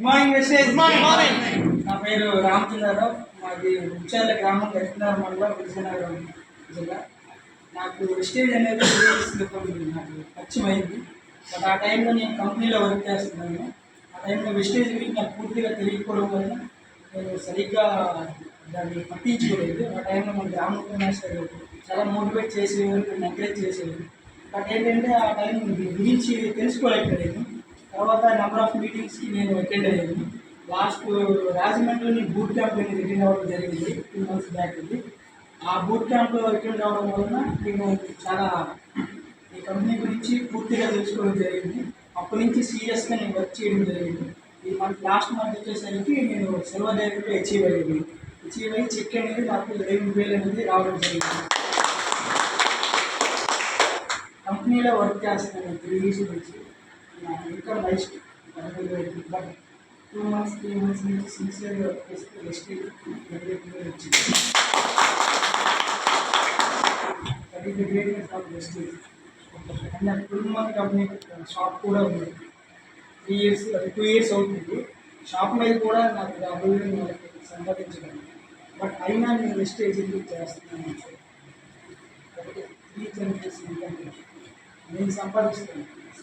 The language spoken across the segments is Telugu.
Morning message morning. నా పేరు రామచంద్రరావు. మాది ఉచ్చాల గ్రామం గరికనగర్ మండలం విజయనగరం జిల్లా. నాకు వెస్టేజ్ అనేది నాకు పరిచయమైంది. బట్ ఆ టైంలో నేను కంపెనీలో వర్క్ చేస్తున్నాను. ఆ టైంలో వెస్టేజ్ గురించి నాకు పూర్తిగా తెలియకపోవడం వల్ల నేను సరిగ్గా దాన్ని పట్టించుకోలేదు. ఆ టైంలో మన గ్రామ మాస్టర్ చాలా మోటివేట్ చేసేవారు, నన్ను ఎంకరేజ్ చేసేవారు. బట్ ఏంటంటే ఆ టైం గురించి తెలుసుకోలేకపోయాను. తర్వాత నెంబర్ ఆఫ్ మీటింగ్స్కి నేను అటెండ్ అయ్యాను. లాస్ట్ రాజమండ్రిలోని బూట్ క్యాంప్ అనేది అటెండ్ అవ్వడం జరిగింది 2 months బ్యాక్. ఆ బూట్ క్యాంప్లో అటెండ్ అవ్వడం వలన నేను చాలా ఈ కంపెనీ గురించి పూర్తిగా తెలుసుకోవడం జరిగింది. అప్పటి నుంచి సీరియస్గా నేను వర్క్ చేయడం జరిగింది. ఈ లాస్ట్ మంత్ వచ్చేసరికి నేను సిల్వర్ డైరెక్ట్గా అచీవ్ అయ్యి చెక్ అనేది నాకు 20,000 అనేది రావడం జరిగింది. కంపెనీలో వర్క్ చేస్తున్నాను 3 years నుంచి. ఇంకా లైఫ్ బట్ 2 months 3 months నుంచి సిన్సియర్గా వర్క్ చేస్తే వెస్టేజ్ వచ్చింది. That is the greatness of wastage. And నాకు 2 month కంపెనీ షాప్ కూడా ఉంది. 2 years అవుతుంది. షాప్ మీద కూడా నాకు 50,000 సంపాదించగలను. బట్ అయినా నేను వెస్టేజ్ ఎందుకు చేస్తున్నాను? ఒకటి 3 generations ఇన్కమ్ నేను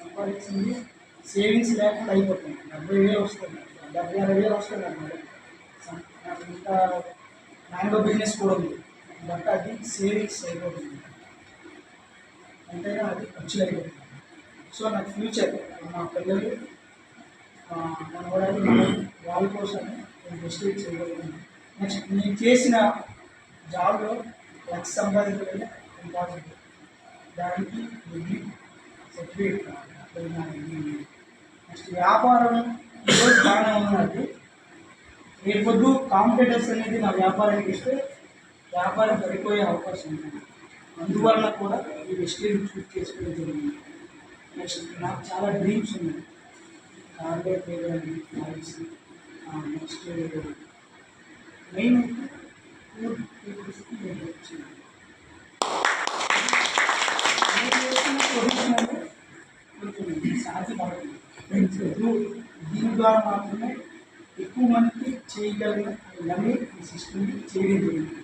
సంపాదించింది సేవింగ్స్ లేకుండా అయిపోతుంది. 70,000 వస్తుంది, 70,000 వస్తుంది అన్నమాట. నాకు ఇంకా మ్యాంగో బిజినెస్ కూడా ఉంది. బట్ అది సేవింగ్స్ అయిపోతుంది, అంతేగా అది ఖర్చులు అయిపోతుంది. సో నాకు ఫ్యూచర్ మా పిల్లలు వాళ్ళ కోసం నేను వెస్టేజ్ చేయగలుగుతాను. నెక్స్ట్ నేను చేసిన జాబ్లో లక్ష సంపాదించడం ఇంపార్టెంట్. దానికి సర్టిఫికేట్ నెక్స్ట్ వ్యాపారం ఈరోజు బాగానే ఉన్నది. రేపొద్దు కాంపిటేటర్స్ అనేది నా వ్యాపారానికి ఇస్తే వ్యాపారం పడిపోయే అవకాశం ఉంది. అందువలన కూడా ఈ వెస్టేజ్ చూస్ చేసుకోవడం జరిగింది. నెక్స్ట్ నాకు చాలా డ్రీమ్స్ ఉన్నాయి. కార్బేట్ నెక్స్ట్ మెయిన్ సాధ్యపడుతుంది. దీని ద్వారా మాత్రమే ఎక్కువ మందికి చేయగలిగిన ఈ సిస్టమ్ని చేయడం జరిగింది.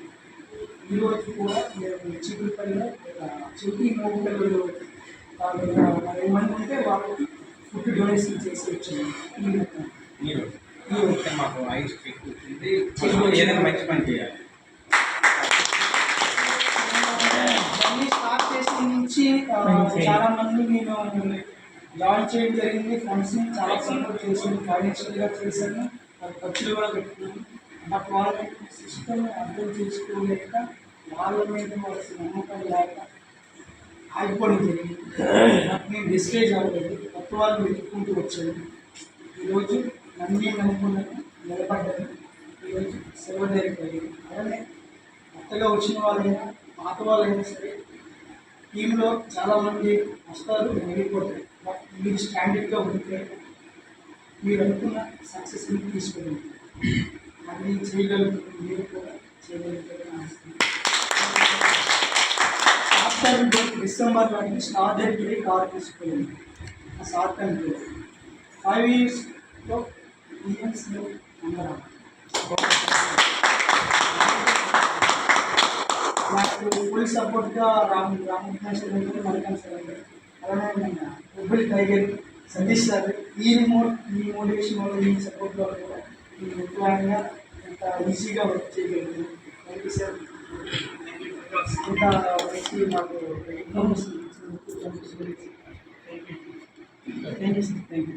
ఈరోజు కూడా చీపులపల్లిలో చెవిటి మూడు పిల్లలు 10 మంది ఉంటే వాళ్ళకి ఫుడ్ డొనేషన్ చేసి వచ్చాను. మాకు ఐస్ కూర్చుంది ఏదైనా మంచి పని చేయాలి. స్టార్ట్ చేసిన నుంచి చాలా మంది నేను జాయిన్ చేయడం జరిగింది. ఫ్రెండ్స్ని చాలా సపోర్ట్ చేశాను, ఫైనాన్షియల్గా చేశాను, ఖర్చులు కూడా పెట్టుకున్నాను. బట్ వాళ్ళ సిస్టమ్ అర్థం చేసుకోలేక వాళ్ళ మీద వాళ్ళకి నమ్మకం లేక ఆగిపోవడం జరిగింది. నాకు నేను డిస్కరేజ్ అవ్వలేదు, కొత్త వాళ్ళు వెతుక్కుంటూ వచ్చాను. ఈరోజు నన్ను నమ్ముకున్నాను, నిలబడ్డాను. ఈరోజు సిల్వర్ డైరెక్ట్ అయ్యింది. అలానే కొత్తగా వచ్చిన వాళ్ళైనా పాత వాళ్ళైనా సరే టీంలో చాలామంది వస్తారు, వెళ్ళిపోతారు. బట్ మీరు స్టాండర్డ్గా ఉంటే మీరు అనుకున్న సక్సెస్ని తీసుకోండి. అది చేయగలుగుతుంది, మీరు కూడా చేయగలుగుతారని ఆశిస్తున్నాను. ఆఫ్టర్ డిసెంబర్ వాటికి స్టార్ డైరెక్ట్ కార్ తీసుకోండి. ఆ షార్ట్ టైం 5 yearsలో ఇండియన్స్లో అందరూ నాకు ఫుల్ సపోర్ట్గా రామకృష్ణ మరికాన్ సార్ అండి, అలానే ఉబ్బుల్ టైగర్ సతీష్ సార్. ఈ మోటివేషన్ వల్ల ఈ సపోర్ట్ వల్ల కూడా నేను ప్లాన్గా ఇంత ఈజీగా వర్క్ చేయగలుగుతాను. Thank you sir. ఇంకా వచ్చి మాకు ఎగ్జామ్ వస్తుంది. Thank you sir. Thank you.